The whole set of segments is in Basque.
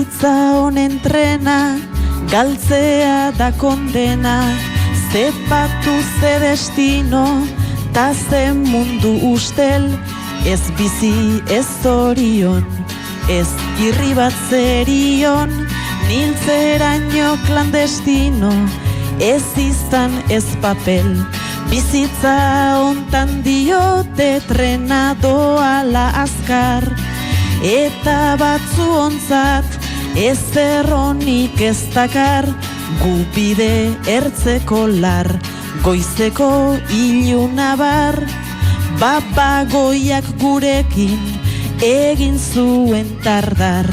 Bizitza honen trena, galtzea da kondena, ze patu ze destino, ta ze mundu ustel, ez bizi ez zorion, ez irri bat zerion, niltzeraino klandestino, ez izan ez papel. Bizitza hontan diote trena doala azkar, eta batzu ontzat ez erronik ez dakar, gupide ertzeko lar, goizeko ilunabar, bapagoiak gurekin egin zuen tardar.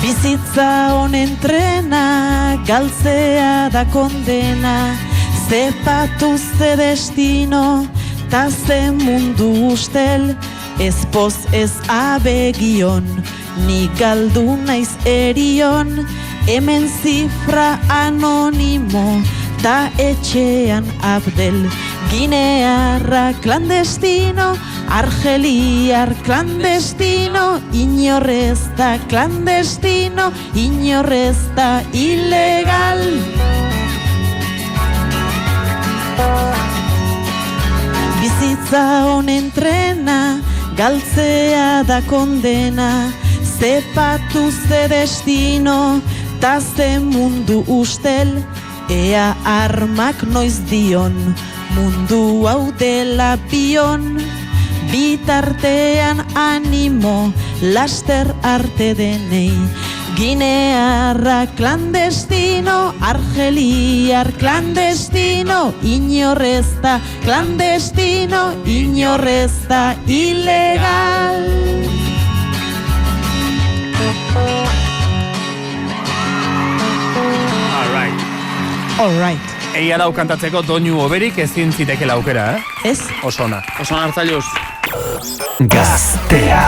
Bizitza honen trena, galtzea da kondena, ze patu ze destino, ta ze mundu ustel, ez poz ez abegion, ni galdu naiz erion, hemen zifra anonimo, ta etxean Abdel. Ginearra klandestino, argeliar klandestino, inorrez da klandestino, inorrez da ilegal. Bizitza honen trena, galtzea da kondena, ze patu ze destino, ta ze mundu ustel, ea armak noiz dion, mundu hau dela bion, bitartean animo, laster arte denei. Ginearra klandestino, argeliar klandestino, inorrez da klandestino, inorrez da ilegal. All right. Egia lau kantatzeko doinu oberik ezin zitekela aukera, Ez? Osona. Oso hartzailuz. Gaztea.